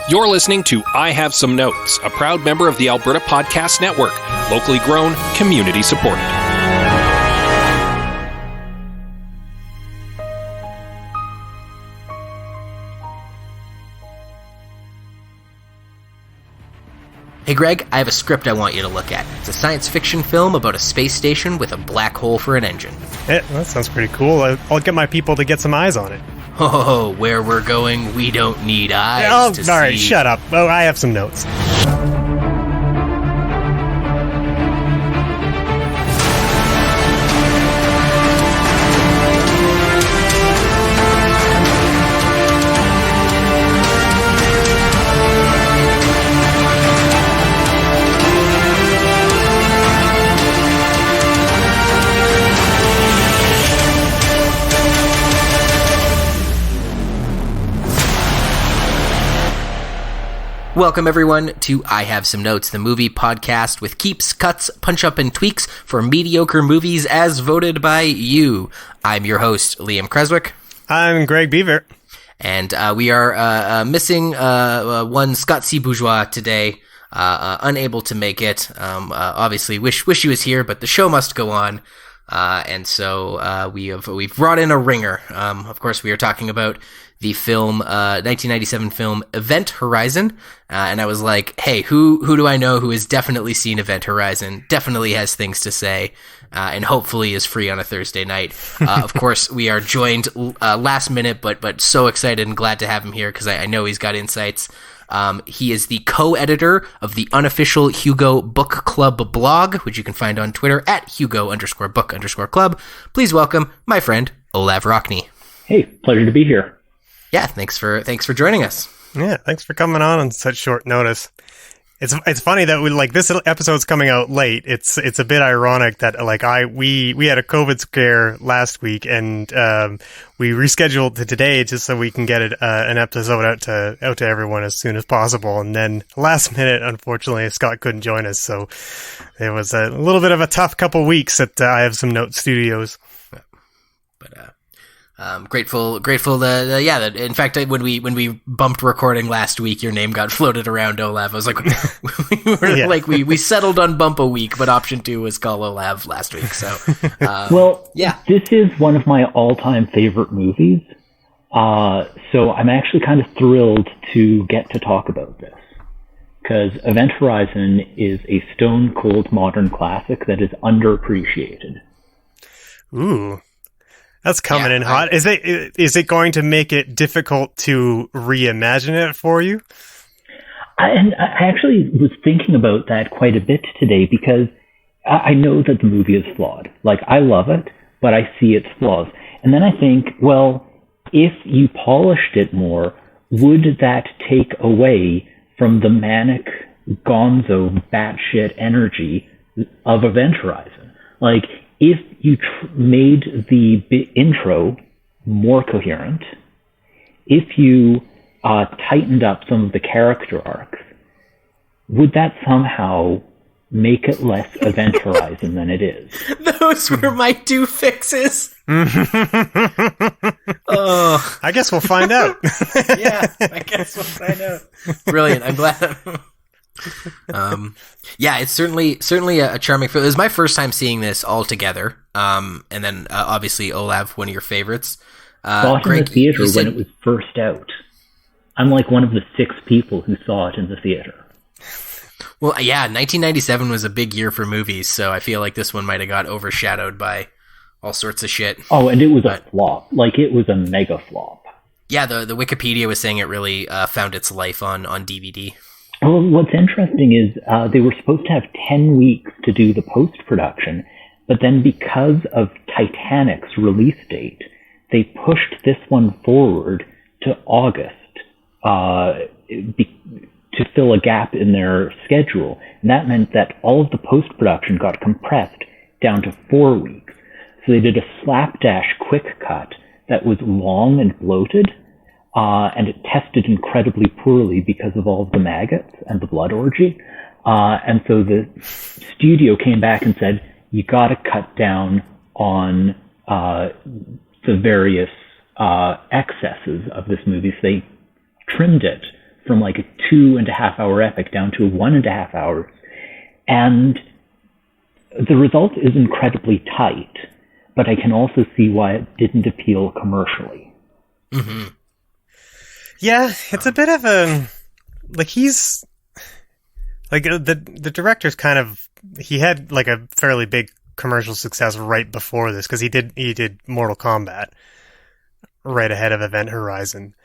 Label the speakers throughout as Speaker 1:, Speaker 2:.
Speaker 1: You're listening to I Have Some Notes, a proud member of the Alberta Podcast Network, locally grown, community supported.
Speaker 2: Hey Greg, I have a script I want you to look at. It's a science fiction film about a space station with a black hole for an engine.
Speaker 3: Yeah, that sounds pretty cool. I'll get my people to get some eyes on it.
Speaker 2: Oh, where we're going, we don't need eyes to see.
Speaker 3: All right, shut up. Oh, I have some notes.
Speaker 2: Welcome, everyone, to I Have Some Notes, the movie podcast with keeps, cuts, punch-up, and tweaks for mediocre movies as voted by you. I'm your host, Liam Creswick.
Speaker 3: I'm Greg Beaver.
Speaker 2: And we are missing one Scott C. Bourgeois today, unable to make it. Obviously, wish he was here, but the show must go on. And so we've brought in a ringer. Of course, we are talking about the film, 1997 film Event Horizon. And I was like, hey, who do I know who has definitely seen Event Horizon, definitely has things to say, and hopefully is free on a Thursday night. Of course, we are joined last minute, but so excited and glad to have him here because I know he's got insights. He is the co-editor of the unofficial Hugo Book Club blog, which you can find on Twitter at Hugo_book_club. Please welcome my friend, Olav Rokne.
Speaker 4: Hey, pleasure to be here.
Speaker 2: Yeah, thanks for joining us.
Speaker 3: Yeah, thanks for coming on such short notice. It's funny that we this episode's coming out late. It's a bit ironic that we had a COVID scare last week and we rescheduled to today just so we can get an episode out to everyone as soon as possible. And then last minute, unfortunately, Scott couldn't join us, so it was a little bit of a tough couple weeks at I Have Some Notes Studios.
Speaker 2: But grateful that in fact when we bumped recording last week, your name got floated around Olav. I was like, we settled on bump a week, but option 2 was call Olav last week. So
Speaker 4: this is one of my all-time favorite movies. So I'm actually kind of thrilled to get to talk about this because Event Horizon is a stone cold modern classic that is underappreciated.
Speaker 3: Ooh. That's coming in hot. Is it going to make it difficult to reimagine it for you?
Speaker 4: I actually was thinking about that quite a bit today because I know that the movie is flawed. I love it, but I see its flaws. And then I think, well, if you polished it more, would that take away from the manic, gonzo, batshit energy of Event Horizon? If you made the intro more coherent, if you tightened up some of the character arcs, would that somehow make it less Event Horizon than it is?
Speaker 2: Those were my 2 fixes.
Speaker 3: Oh, I guess we'll find out.
Speaker 2: Yeah, I guess we'll find out. Brilliant. I'm glad. It's certainly a charming film. It was my first time seeing this all together. And then obviously Olav, one of your favorites.
Speaker 4: Saw it in the theater when it was first out. I'm one of the 6 people who saw it in the theater.
Speaker 2: Well, yeah, 1997 was a big year for movies, so I feel like this one might have got overshadowed by all sorts of shit.
Speaker 4: Oh, and it was a flop. It was a mega flop.
Speaker 2: Yeah, the Wikipedia was saying it really found its life on DVD.
Speaker 4: Well, what's interesting is they were supposed to have 10 weeks to do the post-production, but then because of Titanic's release date, they pushed this one forward to August to fill a gap in their schedule. And that meant that all of the post-production got compressed down to 4 weeks. So they did a slapdash quick cut that was long and bloated, and it tested incredibly poorly because of all of the maggots and the blood orgy. And so the studio came back and said, you got to cut down on the various excesses of this movie. So they trimmed it from like a 2.5-hour epic down to 1.5 hours. And the result is incredibly tight, but I can also see why it didn't appeal commercially.
Speaker 2: Mm-hmm.
Speaker 3: Yeah, it's a bit of a, like, he's, like, the director's kind of, he had, like, a fairly big commercial success right before this, because he did Mortal Kombat right ahead of Event Horizon.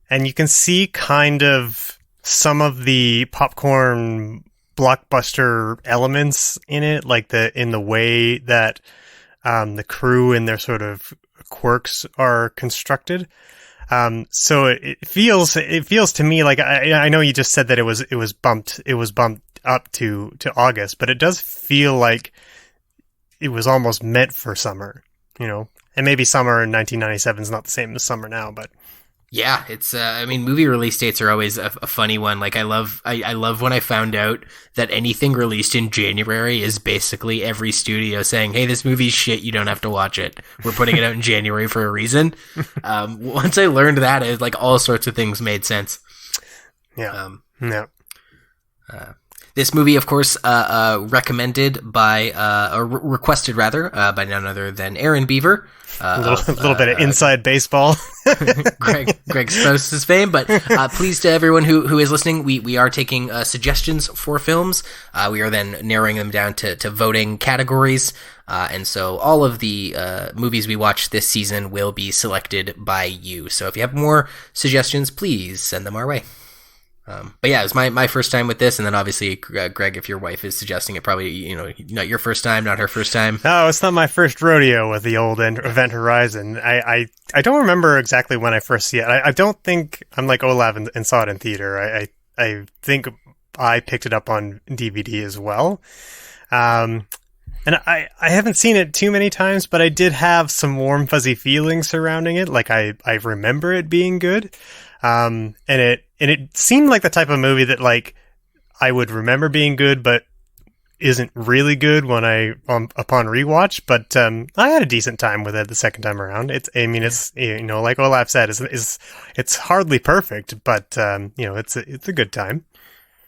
Speaker 3: And you can see kind of some of the popcorn blockbuster elements in it, like in the way that the crew and their sort of quirks are constructed. So it feels to me like, I know you just said that it was bumped up to August, but it does feel like it was almost meant for summer, and maybe summer in 1997 is not the same as summer now, but
Speaker 2: yeah, it's I mean, movie release dates are always a funny one. Like, I love when I found out that anything released in January is basically every studio saying, hey, this movie's shit, you don't have to watch it, we're putting it out in January for a reason. Once I learned that, it, like, all sorts of things made sense.
Speaker 3: Yeah.
Speaker 2: This movie, of course, recommended by, or requested rather, by none other than Aaron Beaver.
Speaker 3: A little bit of inside baseball.
Speaker 2: Greg Spouse's fame, but please, to everyone who is listening, we are taking suggestions for films. We are then narrowing them down to voting categories. And so all of the movies we watch this season will be selected by you. So if you have more suggestions, please send them our way. But yeah, it was my first time with this, and then obviously, Greg, if your wife is suggesting it, probably, not your first time, not her first time.
Speaker 3: No, it's not my first rodeo with the old Event Horizon. I don't remember exactly when I first see it. I don't think I'm like Olav and saw it in theater. I think I picked it up on DVD as well. And I haven't seen it too many times, but I did have some warm, fuzzy feelings surrounding it. Like, I remember it being good. And it seemed like the type of movie that, like, I would remember being good, but isn't really good when upon rewatch. But I had a decent time with it the second time around. It's like Olaf said, it's hardly perfect, but it's a good time.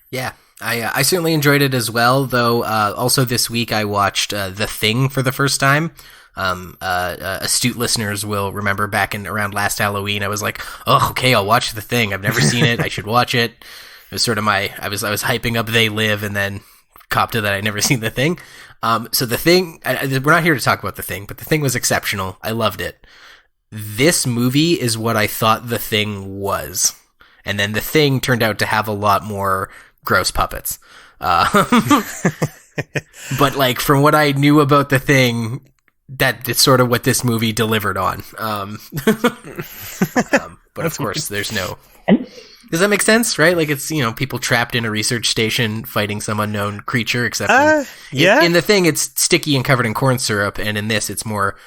Speaker 2: Yeah. I certainly enjoyed it as well, though. Also this week I watched The Thing for the first time. Astute listeners will remember back in around last Halloween, I was like, oh, okay, I'll watch The Thing. I've never seen it. I should watch it. It was sort of I was hyping up They Live, and then copped to that I'd never seen The Thing. So The Thing, we're not here to talk about The Thing, but The Thing was exceptional. I loved it. This movie is what I thought The Thing was. And then The Thing turned out to have a lot more gross puppets. But, like, from what I knew about The Thing, that's sort of what this movie delivered on. But of course, there's no... Does that make sense, right? Like, it's, people trapped in a research station fighting some unknown creature, except in The Thing, it's sticky and covered in corn syrup, and in this, it's more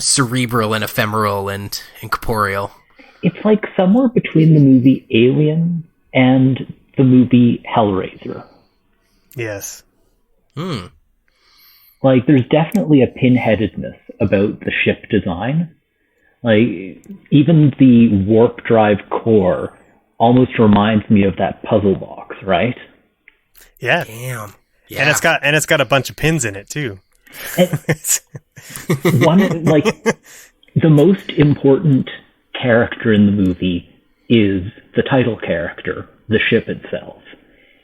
Speaker 2: cerebral and ephemeral and incorporeal. It's
Speaker 4: like somewhere between the movie Alien and the movie Hellraiser.
Speaker 3: Yes.
Speaker 4: Like, there's definitely a pinheadedness about the ship design. Like, even the warp drive core almost reminds me of that puzzle box, right?
Speaker 3: Yeah.
Speaker 2: Damn. Yeah.
Speaker 3: And it's got a bunch of pins in it too.
Speaker 4: The most important character in the movie is the title character, the ship itself.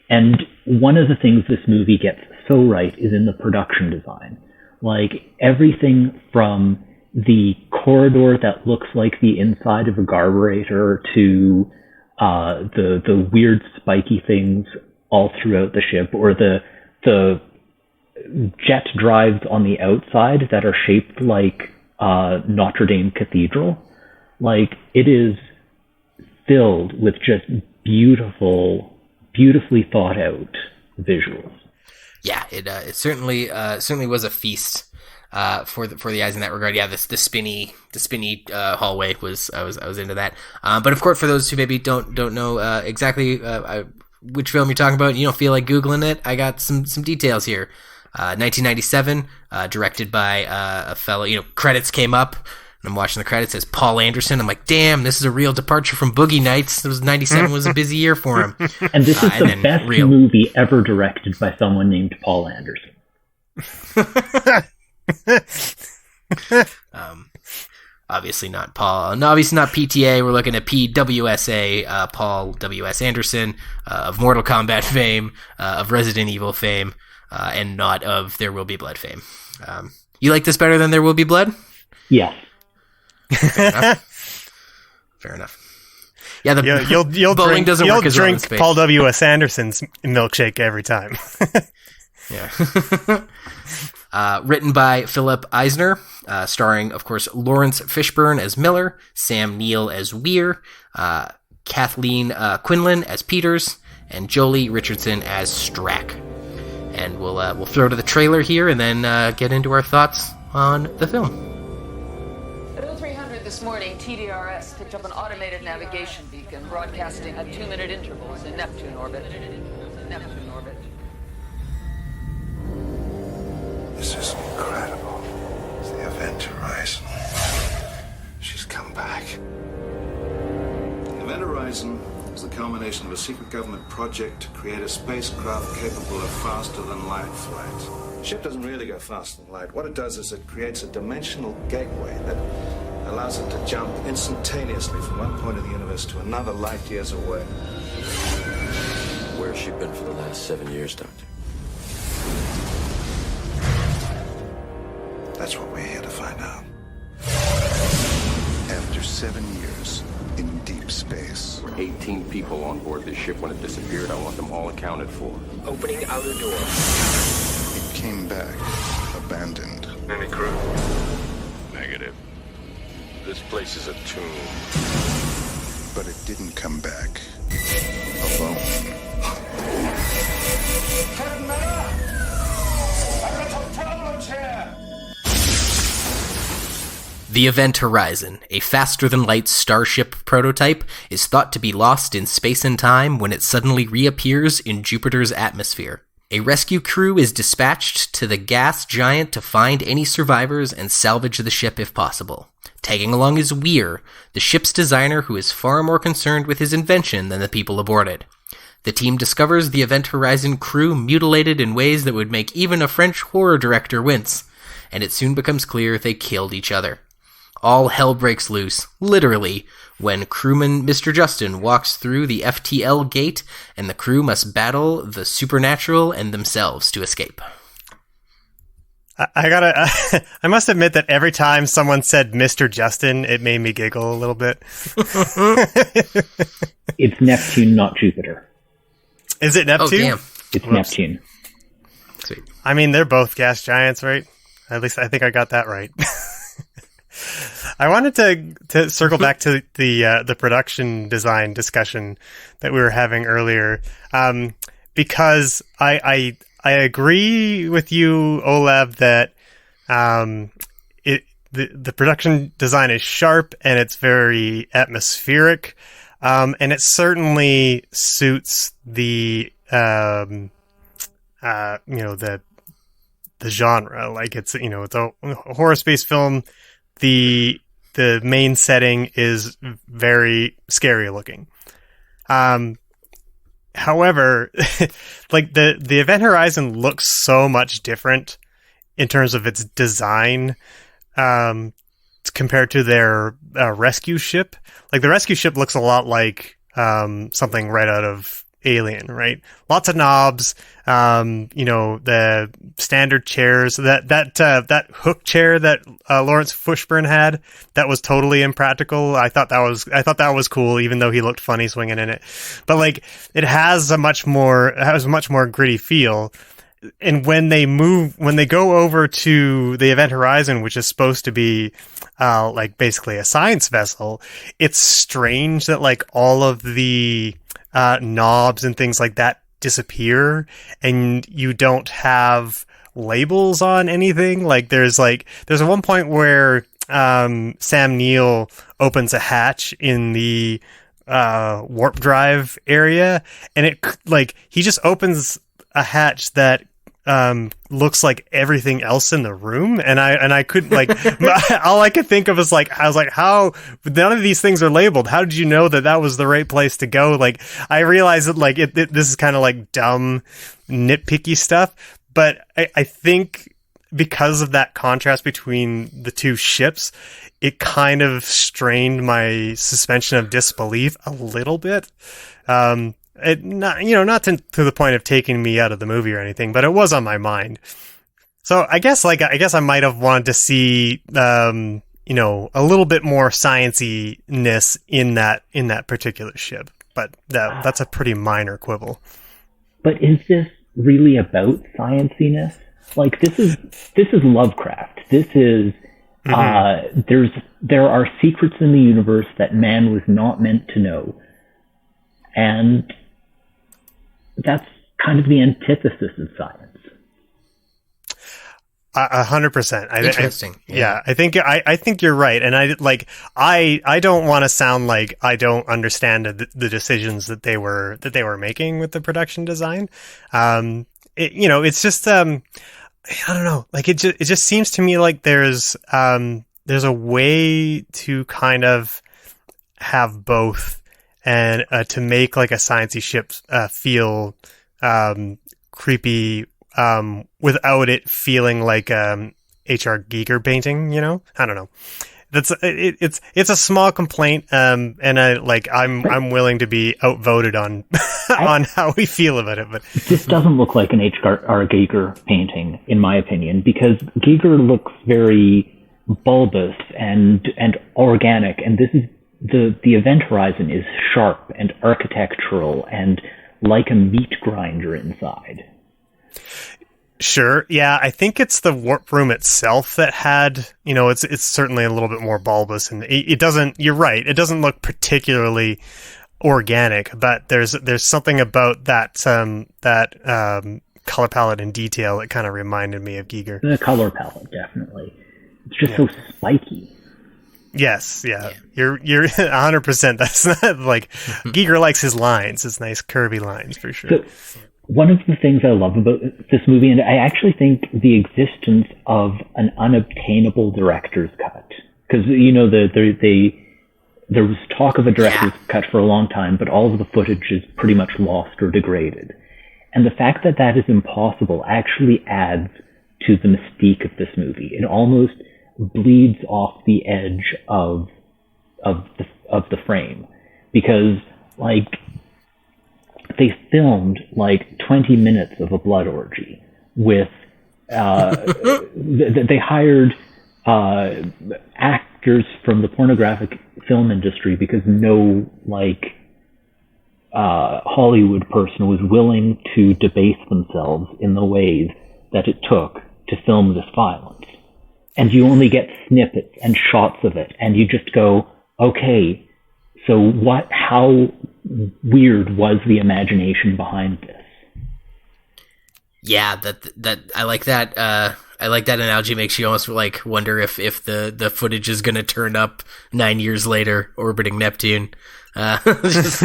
Speaker 4: And one of the things this movie gets so right is in the production design. Like, everything from the corridor that looks like the inside of a carburetor to the weird spiky things all throughout the ship, or the jet drives on the outside that are shaped like Notre Dame Cathedral. Like, it is filled with just beautifully thought out visuals.
Speaker 2: Yeah, it certainly was a feast for the eyes in that regard. Yeah, the spinny hallway I was into that. But of course, for those who maybe don't know exactly which film you're talking about, and you don't feel like googling it, I got some details here. 1997, directed by a fellow. Credits came up. I'm watching the credits, it says Paul Anderson. I'm like, damn, this is a real departure from Boogie Nights. 97 was a busy year for him.
Speaker 4: And this is the best movie ever directed by someone named Paul Anderson.
Speaker 2: Obviously not Paul. No, obviously not PTA. We're looking at PWSA, Paul W.S. Anderson, of Mortal Kombat fame, of Resident Evil fame, and not of There Will Be Blood fame. You like this better than There Will Be Blood?
Speaker 4: Yes.
Speaker 2: Fair enough. Yeah,
Speaker 3: you'll
Speaker 2: bowling
Speaker 3: drink,
Speaker 2: doesn't
Speaker 3: you'll
Speaker 2: work as well in
Speaker 3: drink
Speaker 2: space.
Speaker 3: Paul W.S. Anderson's milkshake every time.
Speaker 2: Yeah. Written by Philip Eisner, starring, of course, Lawrence Fishburne as Miller, Sam Neill as Weir, Kathleen Quinlan as Peters, and Jolie Richardson as Strack. And we'll throw to the trailer here and then get into our thoughts on the film.
Speaker 5: At 0300 this morning, TDRS picked up an automated navigation beacon broadcasting at 2-minute intervals in Neptune orbit.
Speaker 6: This is incredible. It's the Event Horizon. She's come back. The Event Horizon is the culmination of a secret government project to create a spacecraft capable of faster-than-light flight. The ship doesn't really go faster than light. What it does is it creates a dimensional gateway that allows it to jump instantaneously from one point of the universe to another light years away.
Speaker 7: Where's she been for the last 7 years, Doctor?
Speaker 6: That's what we're here to find out.
Speaker 8: After 7 years in deep space.
Speaker 7: There were 18 people on board this ship when it disappeared. I want them all accounted for. Opening outer door.
Speaker 8: It came back, abandoned.
Speaker 6: Any crew?
Speaker 7: Negative. This place is a tomb.
Speaker 8: But it didn't come back alone.
Speaker 6: Captain Miller! I've got some problems here!
Speaker 2: The Event Horizon, a faster-than-light starship prototype, is thought to be lost in space and time when it suddenly reappears in Jupiter's atmosphere. A rescue crew is dispatched to the gas giant to find any survivors and salvage the ship if possible. Tagging along is Weir, the ship's designer who is far more concerned with his invention than the people aboard it. The team discovers the Event Horizon crew mutilated in ways that would make even a French horror director wince, and it soon becomes clear they killed each other. All hell breaks loose, literally, when crewman Mr. Justin walks through the FTL gate and the crew must battle the supernatural and themselves to escape.
Speaker 3: I must admit that every time someone said Mr. Justin, it made me giggle a little bit.
Speaker 4: It's Neptune, not Jupiter.
Speaker 3: Is it Neptune?
Speaker 2: Oh, damn.
Speaker 4: It's Neptune.
Speaker 2: Sweet.
Speaker 3: I mean, they're both gas giants, right? At least I think I got that right. I wanted to circle back to the production design discussion that we were having earlier, because I agree with you, Olav, that the production design is sharp and it's very atmospheric, and it certainly suits the the genre. Like it's a horror space film. The main setting is very scary looking. However, like the Event Horizon looks so much different in terms of its design compared to their rescue ship. Like the rescue ship looks a lot like something right out of Alien, right? Lots of knobs, the standard chairs, that hook chair that Lawrence Fishburne had, that was totally impractical. I thought that was cool, even though he looked funny swinging in it. But like, it has a much more gritty feel. And when they go over to the Event Horizon, which is supposed to be like basically a science vessel, it's strange that like all of the knobs and things like that disappear, and you don't have labels on anything. Like there's one point where Sam Neill opens a hatch in the warp drive area, and he just opens a hatch that looks like everything else in the room, and I couldn't like all I could think of is like I was like, how none of these things are labeled? How did you know that was the right place to go? Like I realized that like this is kind of like dumb nitpicky stuff, but I think because of that contrast between the two ships, it kind of strained my suspension of disbelief a little bit. It not to the point of taking me out of the movie or anything, but it was on my mind. So I guess I might have wanted to see a little bit more sciency-ness in that particular ship, but that's a pretty minor quibble.
Speaker 4: But is this really about scienciness? Like this is Lovecraft. This is there are secrets in the universe that man was not meant to know, and that's kind of the antithesis of science.
Speaker 3: 100%.
Speaker 2: Interesting.
Speaker 3: Yeah, I think you're right, and I don't want to sound like I don't understand the decisions that they were making with the production design. It's just I don't know. Like it just seems to me like there's a way to kind of have both, and to make like a sciencey ship feel creepy without it feeling like H.R. Giger painting. I don't know. It's a small complaint, and I'm willing to be outvoted on on how we feel about it. But
Speaker 4: this doesn't look like an H.R. Giger painting, in my opinion, because Giger looks very bulbous and organic, and this is the event horizon is sharp and architectural and like a meat grinder inside.
Speaker 3: Sure. Yeah, I think it's the warp room itself that had, it's certainly a little bit more bulbous, and it doesn't, you're right, it doesn't look particularly organic, but there's something about that color palette and detail that kind of reminded me of Giger.
Speaker 4: The color palette, definitely. It's just so spiky.
Speaker 3: Yes, yeah. You're 100%. That's not like Giger likes his lines, his nice curvy lines for sure.
Speaker 4: So, one of the things I love about this movie, and I actually think the existence of an unobtainable director's cut, because there was talk of a director's cut for a long time, but all of the footage is pretty much lost or degraded, and the fact that is impossible actually adds to the mystique of this movie. It almost bleeds off the edge of the frame, because they filmed 20 minutes of a blood orgy with they hired actors from the pornographic film industry because no Hollywood person was willing to debase themselves in the ways that it took to film this violence. And you only get snippets and shots of it, and you just go, okay, so how weird was the imagination behind this?
Speaker 2: Yeah, that I like that. I like that analogy. Makes you almost wonder if the footage is going to turn up 9 years later orbiting Neptune. Just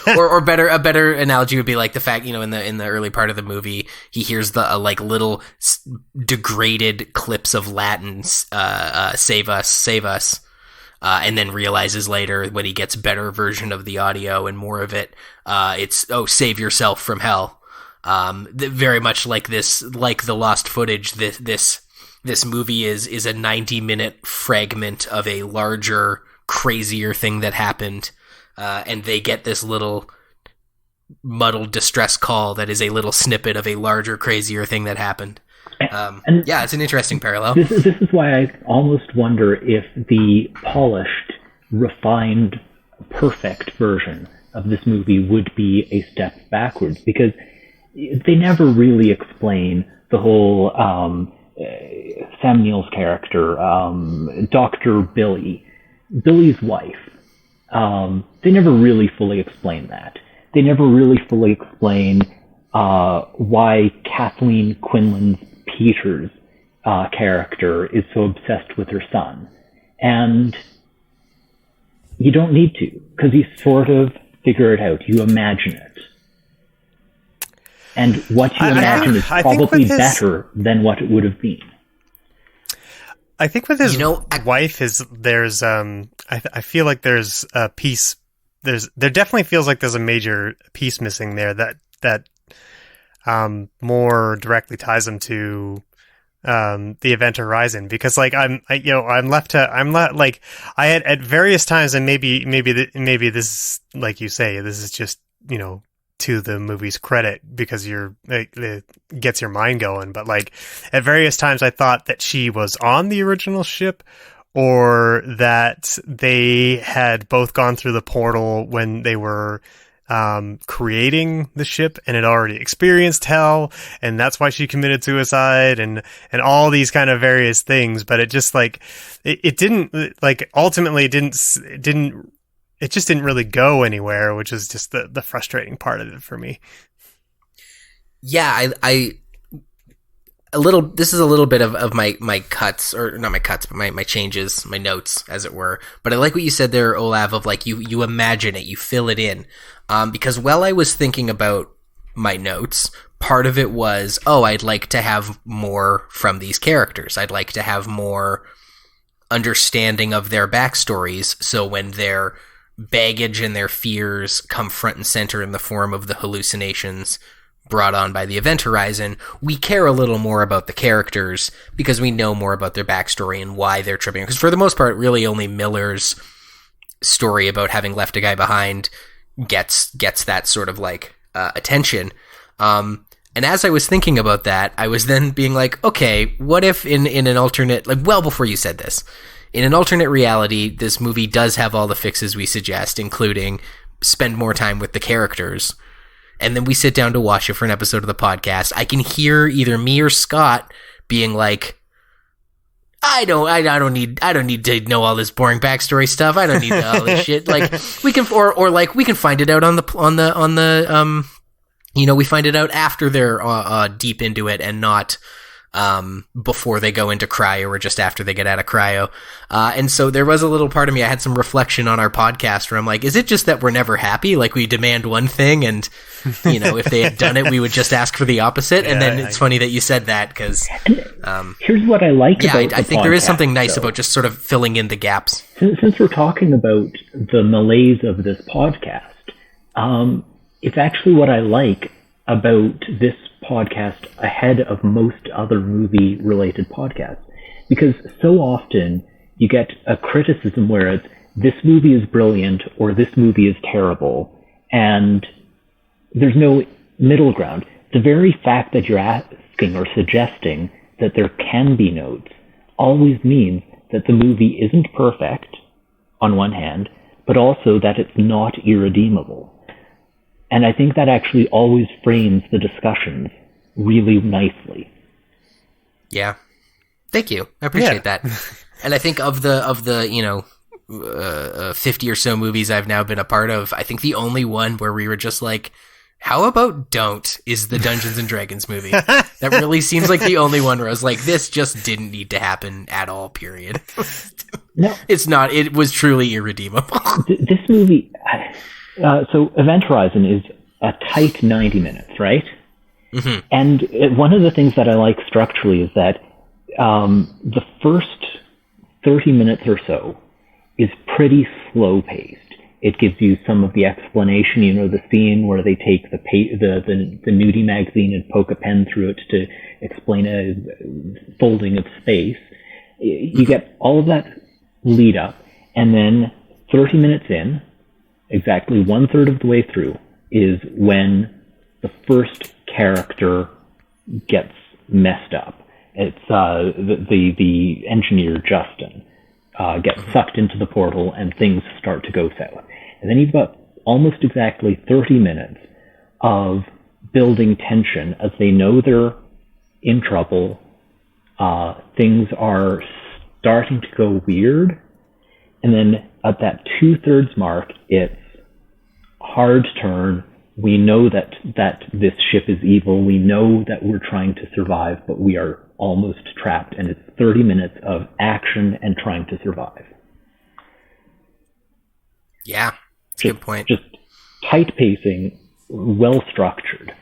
Speaker 2: or better, a better analogy would be like the fact, in the early part of the movie, he hears the little degraded clips of Latin, save us. And then realizes later when he gets better version of the audio and more of it, it's, save yourself from hell. Very much like this, like the lost footage, this movie is a 90-minute fragment of a larger, crazier thing that happened. And they get this little muddled distress call that is a little snippet of a larger, crazier thing that happened. It's an interesting parallel.
Speaker 4: This is why I almost wonder if the polished, refined, perfect version of this movie would be a step backwards, because they never really explain the whole Sam Neill's character, Dr. Billy's wife. They never really fully explain that. They never really fully explain why Kathleen Quinlan's Peters character is so obsessed with her son. And you don't need to, because you sort of figure it out. You imagine it. And what you imagine is probably better than what it would have been.
Speaker 3: I think with his wife, there's I feel like there's a piece. There definitely feels like there's a major piece missing there that more directly ties him to the Event Horizon, because like I'm left like I had at various times, and maybe this, like you say, this is just to the movie's credit because it gets your mind going, but like at various times I thought that she was on the original ship, or that they had both gone through the portal when they were creating the ship and had already experienced hell, and that's why she committed suicide, and all these kind of various things. But it just like it didn't, like, ultimately it just didn't really go anywhere, which is just the frustrating part of it for me.
Speaker 2: Yeah, this is a little bit of my cuts, or not my cuts, but my changes, my notes, as it were. But I like what you said there, Olav, of like you imagine it, you fill it in. Because while I was thinking about my notes, part of it was, I'd like to have more from these characters. I'd like to have more understanding of their backstories, so when their baggage and their fears come front and center in the form of the hallucinations brought on by the Event Horizon, we care a little more about the characters because we know more about their backstory and why they're tripping. Because for the most part, really only Miller's story about having left a guy behind gets that sort of like attention. And as I was thinking about that, I was then being like, okay, what if in an alternate, like, well, before you said this, in an alternate reality, this movie does have all the fixes we suggest, including spend more time with the characters, and then we sit down to watch it for an episode of the podcast. I can hear either me or Scott being like, I don't need to know all this boring backstory stuff. I don't need all this shit. Like, we can, or like we can find it out on the we find it out after they're deep into it, and not before they go into cryo, or just after they get out of cryo. And so there was a little part of me, I had some reflection on our podcast where I'm like, is it just that we're never happy? Like, we demand one thing, and, if they had done it, we would just ask for the opposite. Yeah, and then it's funny that you said that, because
Speaker 4: here's what I like about
Speaker 2: I think there is something nice about just sort of filling in the gaps.
Speaker 4: Since we're talking about the malaise of this podcast, it's actually what I like about this podcast ahead of most other movie-related podcasts. Because so often you get a criticism where it's, this movie is brilliant or this movie is terrible, and there's no middle ground. The very fact that you're asking or suggesting that there can be notes always means that the movie isn't perfect, on one hand, but also that it's not irredeemable. And I think that actually always frames the discussions really nicely.
Speaker 2: Yeah. Thank you. I appreciate that. And I think of the 50 or so movies I've now been a part of, I think the only one where we were just like, how about don't, is the Dungeons and Dragons movie. That really seems like the only one where I was like, this just didn't need to happen at all, period.
Speaker 4: No.
Speaker 2: It's not. It was truly irredeemable.
Speaker 4: This movie... so Event Horizon is a tight 90 minutes, right? Mm-hmm. And one of the things that I like structurally is that the first 30 minutes or so is pretty slow-paced. It gives you some of the explanation, the scene where they take the nudie magazine and poke a pen through it to explain a folding of space. You get all of that lead up, and then 30 minutes in, exactly 1/3 of the way through, is when the first character gets messed up. It's the engineer Justin gets sucked into the portal, and things start to go south. And then you've got almost exactly 30 minutes of building tension as they know they're in trouble. Things are starting to go weird, and then at that 2/3 mark, it's hard turn. We know that this ship is evil. We know that we're trying to survive, but we are almost trapped. And it's 30 minutes of action and trying to survive.
Speaker 2: Yeah, that's a good point.
Speaker 4: Just tight pacing, well structured.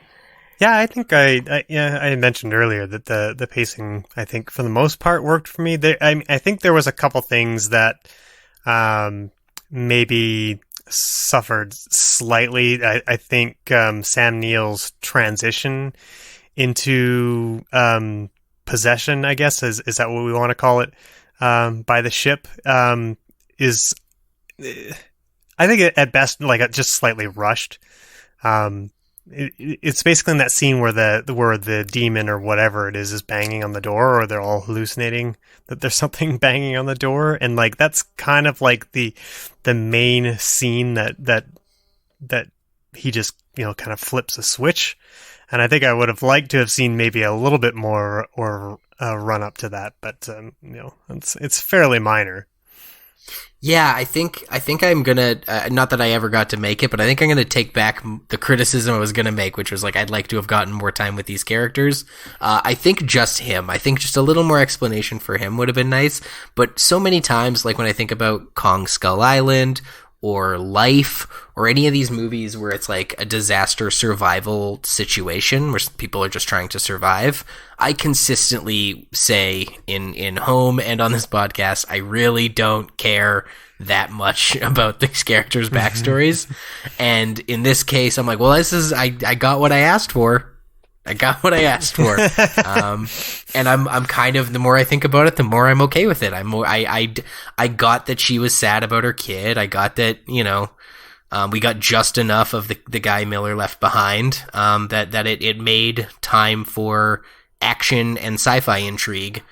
Speaker 3: Yeah, I think I mentioned earlier that the pacing, I think for the most part worked for me. I think there was a couple things that maybe suffered slightly. I think Sam Neill's transition into possession, I guess, is that what we want to call it, by the ship, is, I think at best, like, just slightly rushed. It's basically in that scene where the demon or whatever it is banging on the door, or they're all hallucinating that there's something banging on the door, and like that's kind of like the main scene that he just, kind of flips a switch. And I think I would have liked to have seen maybe a little bit more or run up to that, but it's fairly minor.
Speaker 2: Yeah, I think I'm gonna, not that I ever got to make it, but I think I'm gonna take back the criticism I was gonna make, which was like, I'd like to have gotten more time with these characters. I think just a little more explanation for him would have been nice, but so many times, like when I think about Kong Skull Island, or Life, or any of these movies where it's like a disaster survival situation where people are just trying to survive, I consistently say in Home and on this podcast, I really don't care that much about these characters' backstories. And in this case, I'm like, well, I got what I asked for. And I'm kind of, the more I think about it, the more I'm okay with it. I got that she was sad about her kid. I got that, we got just enough of the guy Miller left behind, that it made time for action and sci-fi intrigue,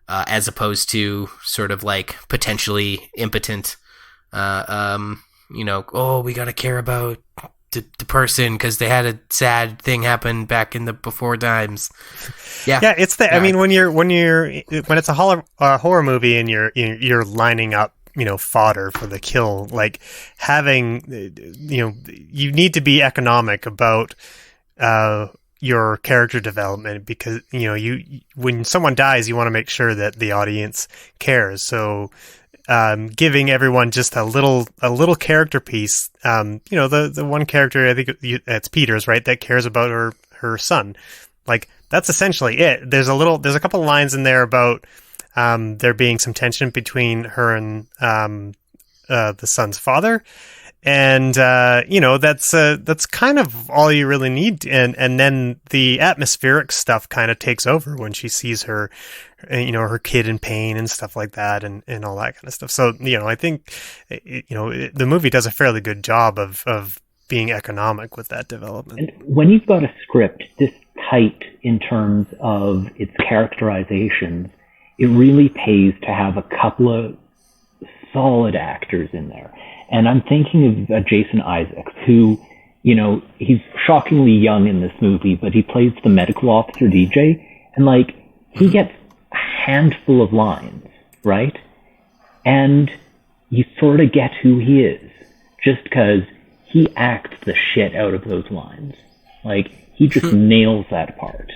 Speaker 2: as opposed to sort of like potentially impotent, we gotta care about the person because they had a sad thing happen back in the before times. Yeah,
Speaker 3: it's the. I mean, when it's a horror movie and you're lining up, fodder for the kill, like having, you need to be economic about your character development, because when someone dies, you want to make sure that the audience cares. So giving everyone just a little character piece. The one character, I think it's Peter's, right, that cares about her son. Like, that's essentially it. There's a couple lines in there about there being some tension between her and the son's father. And, that's kind of all you really need. And then the atmospheric stuff kind of takes over when she sees her, her kid in pain and stuff like that, and all that kind of stuff. So, I think, the movie does a fairly good job of being economic with that development.
Speaker 4: And when you've got a script this tight in terms of its characterizations, it really pays to have a couple of solid actors in there. And I'm thinking of Jason Isaacs, who, he's shockingly young in this movie, but he plays the medical officer DJ, and like, he gets a handful of lines, right? And you sort of get who he is, just because he acts the shit out of those lines. Like, he just nails that part.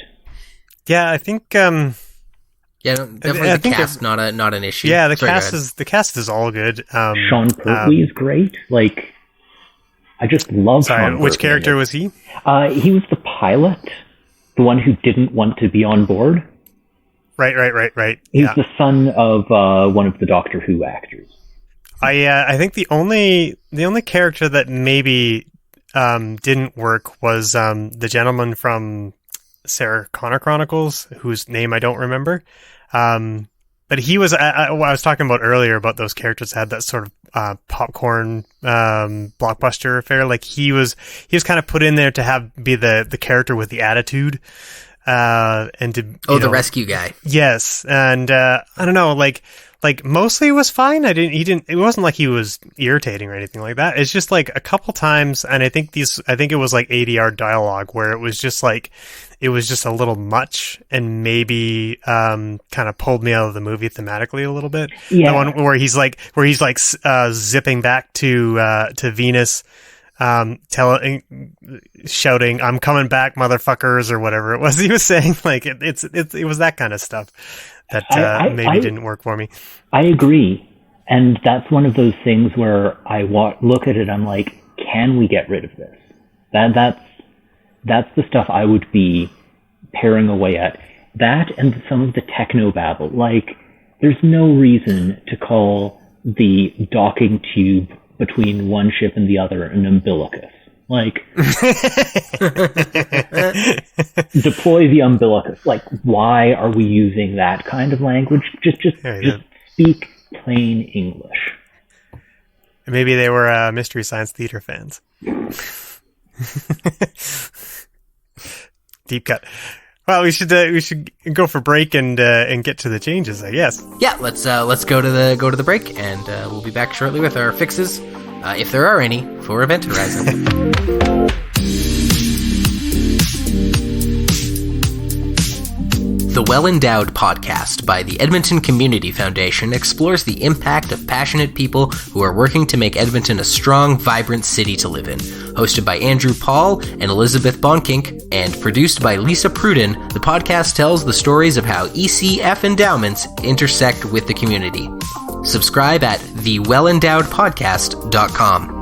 Speaker 3: Yeah, I think,
Speaker 2: yeah, definitely the cast not an issue.
Speaker 3: Yeah, the cast is all good.
Speaker 4: Sean Pertwee is great. Like, I just love Sean Pertwee.
Speaker 3: Which character was he?
Speaker 4: He was the pilot, the one who didn't want to be on board.
Speaker 3: Right.
Speaker 4: He's the son of one of the Doctor Who actors.
Speaker 3: I think the only character that maybe didn't work was the gentleman from Sarah Connor Chronicles, whose name I don't remember. But he was, I was talking about earlier about those characters that had that sort of popcorn blockbuster affair. Like, he was kind of put in there to be the character with the attitude, and to
Speaker 2: the rescue guy.
Speaker 3: Yes, and I don't know, like mostly it was fine. It wasn't like he was irritating or anything like that. It's just like a couple times, and I think it was like ADR dialogue where it was just a little much, and maybe kind of pulled me out of the movie thematically a little bit.
Speaker 4: Yeah.
Speaker 3: The one where he's zipping back to Venus, shouting, "I'm coming back, motherfuckers," or whatever it was he was saying. Like, it was that kind of stuff that maybe didn't work for me.
Speaker 4: I agree, and that's one of those things where I look at it, I'm like, can we get rid of this? That's the stuff I would be paring away at. That and some of the technobabble. Like, there's no reason to call the docking tube between one ship and the other an umbilicus. Like, deploy the umbilicus. Like, why are we using that kind of language? Just speak plain English.
Speaker 3: Maybe they were Mystery Science Theater fans. Deep cut. Well, we should go for break and get to the changes, I guess.
Speaker 2: Yeah, let's go to the break, and we'll be back shortly with our fixes, if there are any, for Event Horizon. The Well Endowed podcast by the Edmonton Community Foundation explores the impact of passionate people who are working to make Edmonton a strong, vibrant city to live in. Hosted by Andrew Paul and Elizabeth Bonkink, and produced by Lisa Pruden, the podcast tells the stories of how ECF endowments intersect with the community. Subscribe at thewellendowedpodcast.com.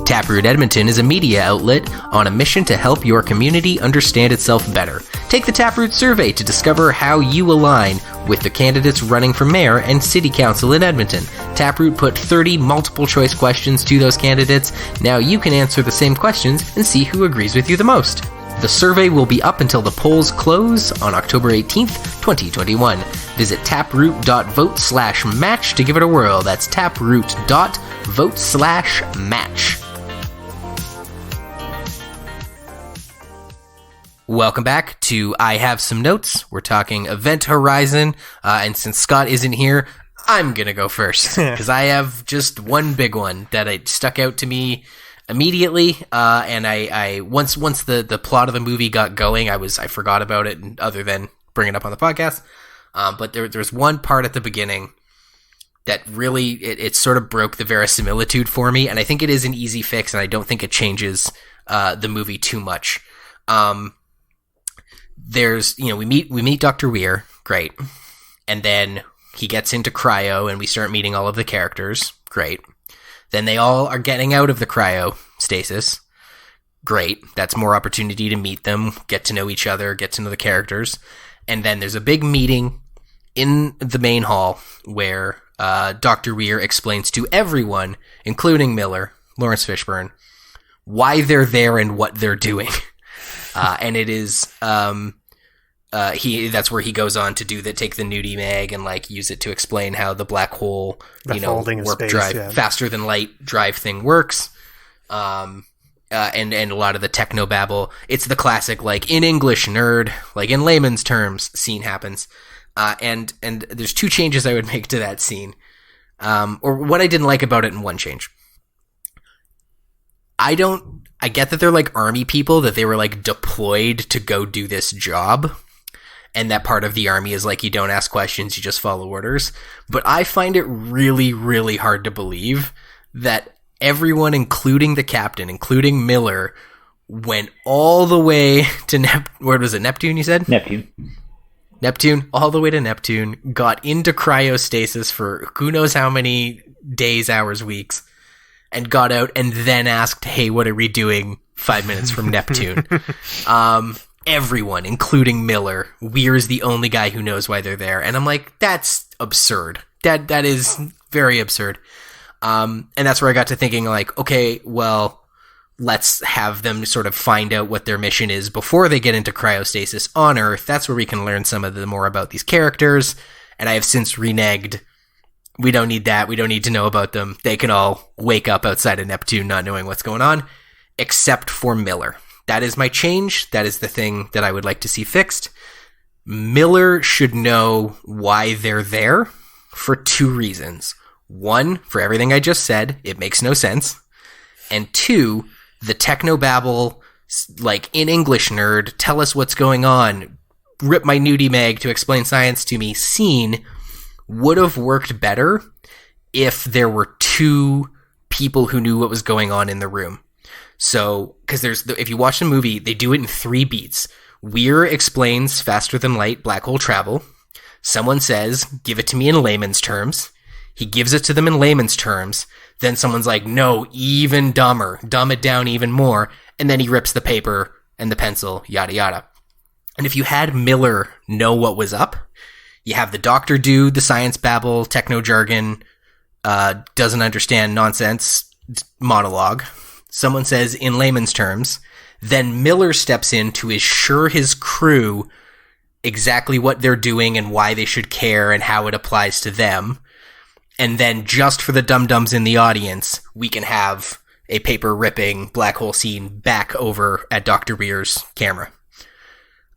Speaker 2: Taproot Edmonton is a media outlet on a mission to help your community understand itself better. Take the Taproot survey to discover how you align with the candidates running for mayor and city council in Edmonton. Taproot put 30 multiple choice questions to those candidates. Now you can answer the same questions and see who agrees with you the most. The survey will be up until the polls close on October 18th, 2021. Visit taproot.vote/match to give it a whirl. That's taproot.vote/match. Welcome back to I Have Some Notes. We're talking Event Horizon, and since Scott isn't here, I'm gonna go first, because I have just one big one that it stuck out to me immediately, and I once the plot of the movie got going, I forgot about it, other than bringing it up on the podcast, but there's one part at the beginning that really, it sort of broke the verisimilitude for me, and I think it is an easy fix, and I don't think it changes the movie too much. There's, we meet Dr. Weir, great. And then he gets into cryo and we start meeting all of the characters, great. Then they all are getting out of the cryostasis, great. That's more opportunity to meet them, get to know each other, get to know the characters. And then there's a big meeting in the main hall where Dr. Weir explains to everyone, including Miller, Lawrence Fishburne, why they're there and what they're doing. And it is, that's where he goes on to take the nudie mag and use it to explain how the black hole, warp drive, faster than light drive thing works. And a lot of the technobabble. It's the classic, in English nerd, in layman's terms, scene happens. And there's two changes I would make to that scene. Or what I didn't like about it in one change. I get that they're army people, that they were deployed to go do this job. And that part of the army is you don't ask questions, you just follow orders. But I find it really, really hard to believe that everyone, including the captain, including Miller, went all the way to where was it? Neptune, you said? Neptune, all the way to Neptune, got into cryostasis for who knows how many days, hours, weeks, and got out and then asked, hey, what are we doing 5 minutes from Neptune? Everyone, including Miller, Weir's the only guy who knows why they're there. And I'm that's absurd. That is very absurd. And that's where I got to thinking okay, well, let's have them sort of find out what their mission is before they get into cryostasis on Earth. That's where we can learn some of the more about these characters. And I have since reneged. We don't need that. We don't need to know about them. They can all wake up outside of Neptune not knowing what's going on, except for Miller. That is my change. That is the thing that I would like to see fixed. Miller should know why they're there for two reasons. One, for everything I just said, it makes no sense. And two, the technobabble, in English nerd, tell us what's going on, rip my nudie mag to explain science to me scene would have worked better if there were two people who knew what was going on in the room. So, because if you watch the movie, they do it in 3 beats. Weir explains faster than light black hole travel. Someone says, give it to me in layman's terms. He gives it to them in layman's terms. Then someone's like, no, even dumber, dumb it down even more. And then he rips the paper and the pencil, yada yada. And if you had Miller know what was up, you have the doctor do the science babble, techno jargon, doesn't understand nonsense monologue. Someone says in layman's terms, then Miller steps in to assure his crew exactly what they're doing and why they should care and how it applies to them. And then just for the dum-dums in the audience, we can have a paper ripping black hole scene back over at Dr. Weir's camera.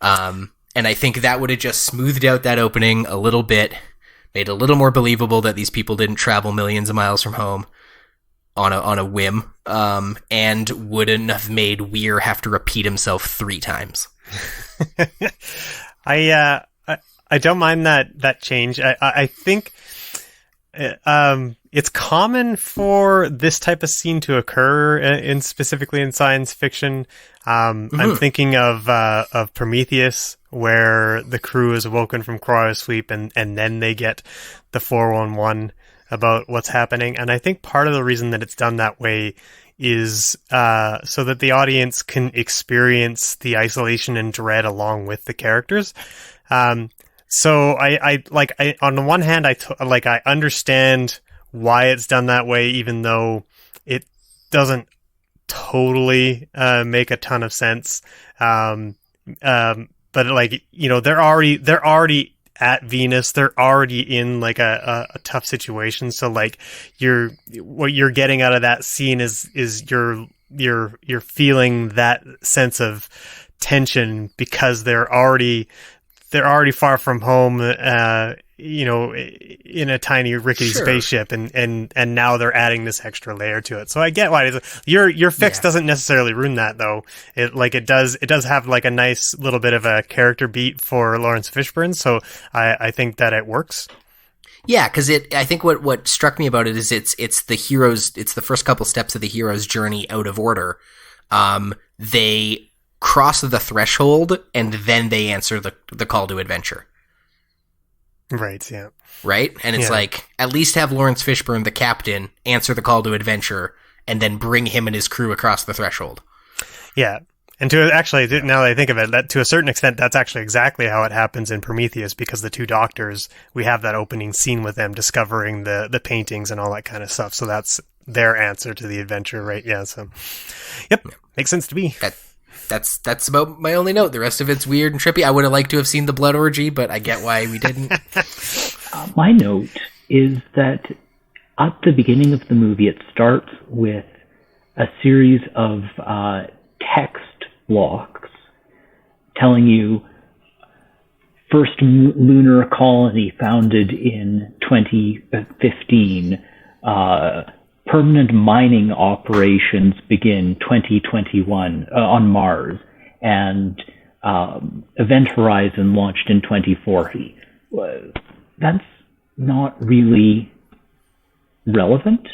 Speaker 2: And I think that would have just smoothed out that opening a little bit, made it a little more believable that these people didn't travel millions of miles from home on a whim, and wouldn't have made Weir have to repeat himself 3 times.
Speaker 3: I don't mind that change. I think it's common for this type of scene to occur specifically in science fiction. I'm thinking of Prometheus, where the crew is awoken from cryosleep and then they get the 411 about what's happening. And I think part of the reason that it's done that way is so that the audience can experience the isolation and dread along with the characters. So I on the one hand, I understand why it's done that way, even though it doesn't totally make a ton of sense. But like, you know, they're already at Venus. They're already in like a tough situation. So like what you're getting out of that scene is you're feeling that sense of tension because they're already far from home, you know, in a tiny rickety spaceship, and now they're adding this extra layer to it. So I get why it is. Your fix doesn't necessarily ruin that though. It does have like a nice little bit of a character beat for Lawrence Fishburne. So I think that it works.
Speaker 2: Yeah, because I think what struck me about it is it's the first couple steps of the hero's journey out of order. They cross the threshold and then they answer the call to adventure.
Speaker 3: Right, yeah.
Speaker 2: Right? And it's like, at least have Lawrence Fishburne, the captain, answer the call to adventure and then bring him and his crew across the threshold.
Speaker 3: Yeah. And now that I think of it, that to a certain extent, that's actually exactly how it happens in Prometheus, because the 2 doctors, we have that opening scene with them discovering the paintings and all that kind of stuff. So that's their answer to the adventure, right? Yeah. So, yep. Makes sense to me.
Speaker 2: That's about my only note. The rest of it's weird and trippy. I would have liked to have seen the blood orgy, but I get why we didn't.
Speaker 4: My note is that at the beginning of the movie, it starts with a series of text blocks telling you first lunar colony founded in 2015, permanent mining operations begin 2021 on Mars, and Event Horizon launched in 2040. That's not really relevant.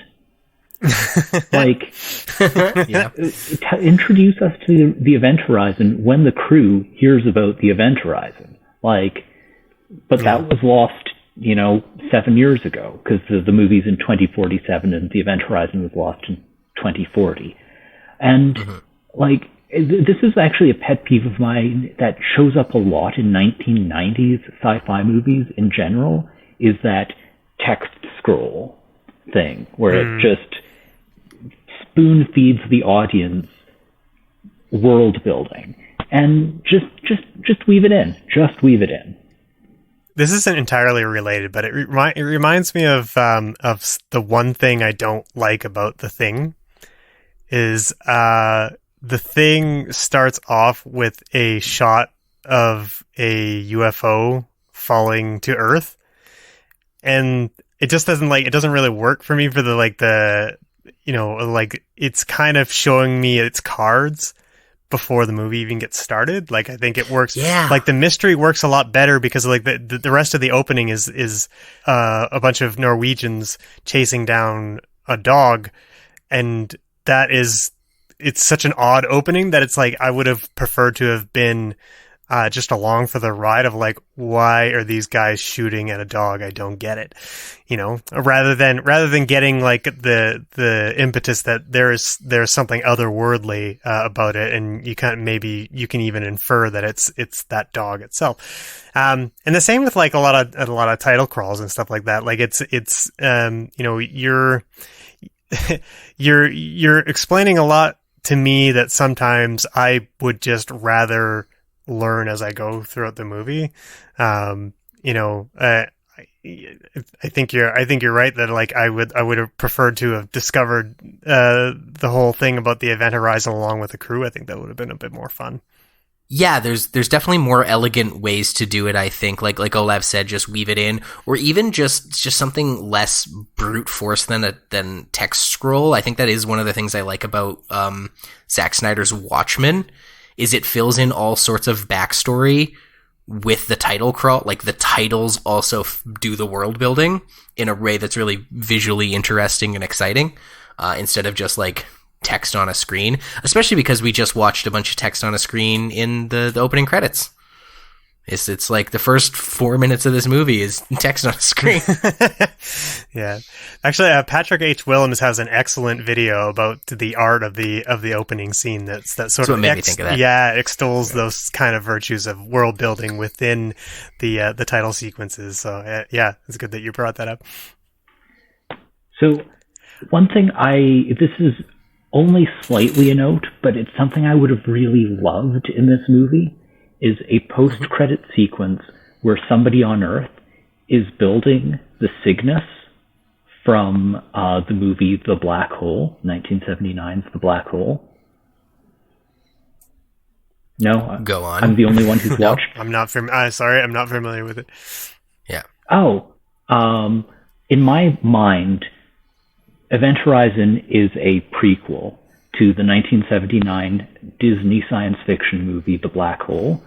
Speaker 4: Like, introduce us to the Event Horizon when the crew hears about the Event Horizon. Like, but that was lost, 7 years ago, because the movie's in 2047 and the Event Horizon was lost in 2040. And like, this is actually a pet peeve of mine that shows up a lot in 1990s sci-fi movies in general, is that text scroll thing where it just spoon feeds the audience world building, and just weave it in. Just weave it in.
Speaker 3: This isn't entirely related, but it reminds me of the one thing I don't like about The Thing is The Thing starts off with a shot of a UFO falling to Earth, and it just doesn't really work for me for it's kind of showing me its cards before the movie even gets started. Like, I think it works.
Speaker 2: Yeah.
Speaker 3: Like, the mystery works a lot better because like the rest of the opening is a bunch of Norwegians chasing down a dog, and it's such an odd opening that it's like I would have preferred to have been just along for the ride of like, why are these guys shooting at a dog? I don't get it. Rather than getting like the impetus that there's something otherworldly about it, and you can even infer that it's that dog itself. And the same with like a lot of title crawls and stuff like that. Like it's you're explaining a lot to me that sometimes I would just rather learn as I go throughout the movie. I think you're right that like I would have preferred to have discovered the whole thing about the Event Horizon along with the crew. I think that would have been a bit more fun.
Speaker 2: Yeah, there's definitely more elegant ways to do it, I think. Like Olav said, just weave it in, or even just something less brute force than text scroll. I think that is one of the things I like about Zack Snyder's Watchmen, is it fills in all sorts of backstory with the title crawl. Like the titles also do the world building in a way that's really visually interesting and exciting, instead of just like text on a screen, especially because we just watched a bunch of text on a screen in the opening credits. It's like the first 4 minutes of this movie is text on a screen.
Speaker 3: Yeah. Actually, Patrick H. Willems has an excellent video about the art of the opening scene that sort of
Speaker 2: made me think of that.
Speaker 3: Yeah, extols those kind of virtues of world building within the title sequences. So yeah, it's good that you brought that up.
Speaker 4: So one thing this is only slightly a note, but it's something I would have really loved in this movie, is a post-credit sequence where somebody on Earth is building the Cygnus from the movie The Black Hole, 1979's The Black Hole. No?
Speaker 2: Go on.
Speaker 4: I'm the only one who's watched.
Speaker 3: I'm not familiar with it.
Speaker 2: Yeah.
Speaker 4: Oh, in my mind, Event Horizon is a prequel to the 1979 Disney science fiction movie The Black Hole,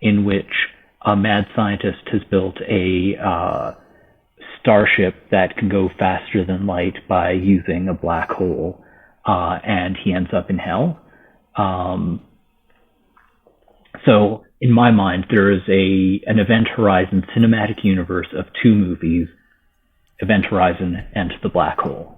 Speaker 4: in which a mad scientist has built a starship that can go faster than light by using a black hole, and he ends up in hell. So in my mind, there is an Event Horizon cinematic universe of two movies, Event Horizon and The Black Hole.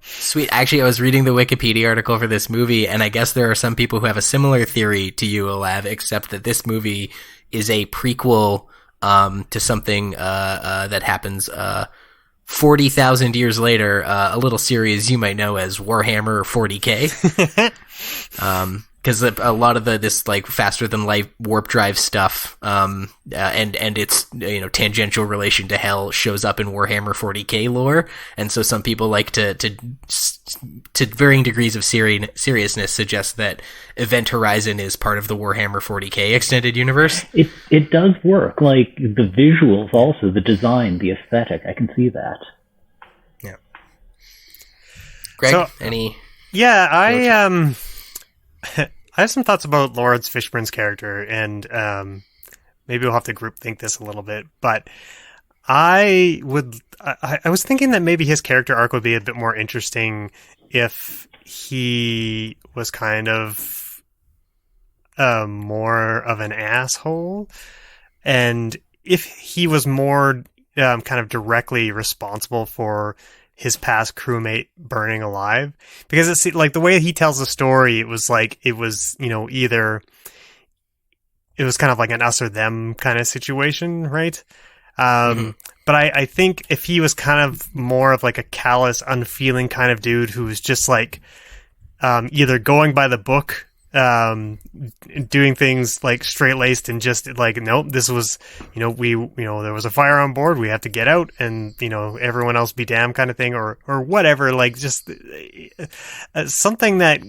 Speaker 2: Sweet. Actually, I was reading the Wikipedia article for this movie, and I guess there are some people who have a similar theory to you, Olav, except that this movie is a prequel to something that happens 40,000 years later, a little series you might know as Warhammer 40K. Because a lot of this like faster than light warp drive stuff, and its tangential relation to hell shows up in Warhammer 40K lore, and so some people like to varying degrees of seriousness suggest that Event Horizon is part of the Warhammer 40K extended universe.
Speaker 4: It does work, like the visuals, also the design, the aesthetic. I can see that.
Speaker 2: Yeah. Greg,
Speaker 3: So,
Speaker 2: any?
Speaker 3: Yeah, I have some thoughts about Lawrence Fishburne's character, and maybe we'll have to group think this a little bit, but I was thinking that maybe his character arc would be a bit more interesting if he was kind of more of an asshole, and if he was more kind of directly responsible for his past crewmate burning alive, because it's like the way he tells the story, it was either it was kind of like an us or them kind of situation, right? But I think if he was kind of more of like a callous, unfeeling kind of dude who was just like either going by the book, doing things like straight laced and just like, nope, this was, there was a fire on board, we have to get out, and everyone else be damned kind of thing, or whatever, like just something that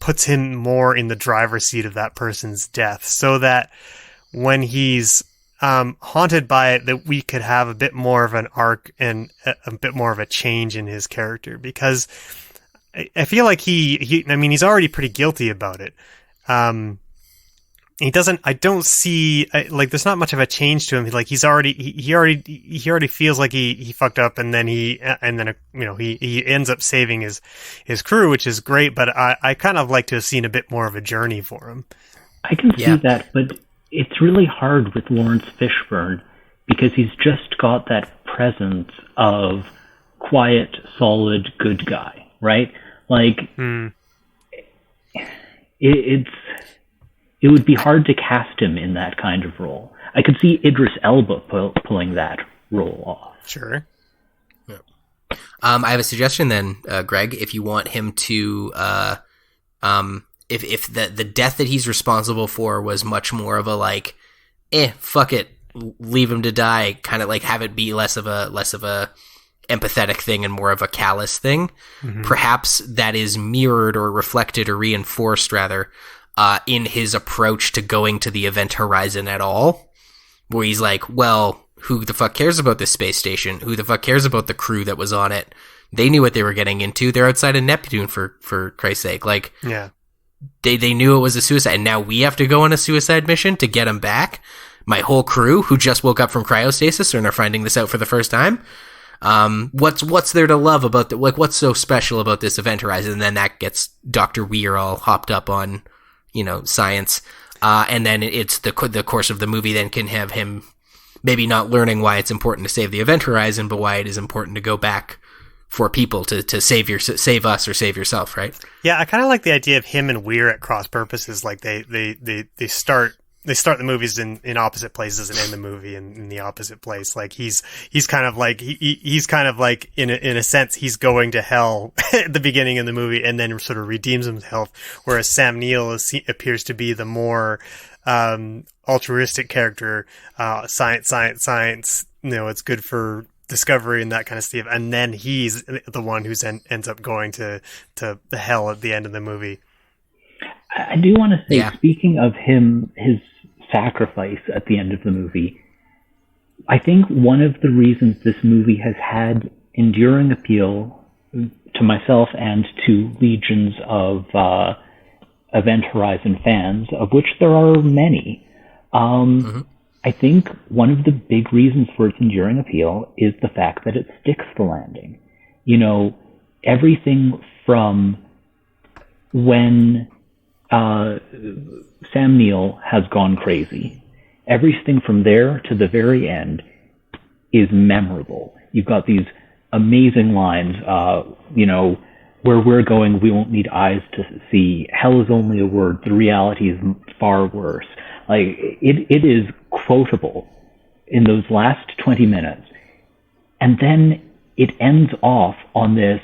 Speaker 3: puts him more in the driver's seat of that person's death, so that when he's haunted by it, that we could have a bit more of an arc and a bit more of a change in his character, because I feel like he's already pretty guilty about it. I don't see, there's not much of a change to him. Like he already feels like he fucked up, and then he ends up saving his crew, which is great, but I kind of like to have seen a bit more of a journey for him.
Speaker 4: I can see that, but it's really hard with Lawrence Fishburne because he's just got that presence of quiet, solid, good guy, right? Like, it would be hard to cast him in that kind of role. I could see Idris Elba pulling that role off.
Speaker 3: Sure.
Speaker 2: I have a suggestion then, Greg. If you want him to, if the death that he's responsible for was much more of a like, fuck it, leave him to die, kind of like have it be less of a empathetic thing and more of a callous thing. Perhaps that is mirrored or reflected or reinforced rather in his approach to going to the event horizon at all, where he's like, well, who the fuck cares about this space station? Who the fuck cares about the crew that was on it? They knew what they were getting into. They're outside of Neptune for Christ's sake. Like, they knew it was a suicide, and now we have to go on a suicide mission to get them back. My whole crew, who just woke up from cryostasis and are finding this out for the first time. What's there to love about what's so special about this event horizon? And then that gets Dr. Weir all hopped up on, science. And then it's the course of the movie then can have him maybe not learning why it's important to save the event horizon, but why it is important to go back for people to save us or save yourself, right?
Speaker 3: Yeah, I kind of like the idea of him and Weir at cross purposes. Like they start the movies in opposite places and end the movie in the opposite place. Like he's kind of like he's kind of like in a sense he's going to hell at the beginning of the movie and then sort of redeems himself. Whereas Sam Neill appears to be the more altruistic character. Science. It's good for discovery and that kind of stuff. And then he's the one who ends up going to the hell at the end of the movie.
Speaker 4: I do want to say, speaking of his sacrifice at the end of the movie, I think one of the reasons this movie has had enduring appeal to myself and to legions of Event Horizon fans, of which there are many, I think one of the big reasons for its enduring appeal is the fact that it sticks the landing. Everything from when Sam Neill has gone crazy, everything from there to the very end is memorable. You've got these amazing lines, where we're going, we won't need eyes to see. Hell is only a word. The reality is far worse. Like, it is quotable in those last 20 minutes. And then it ends off on this,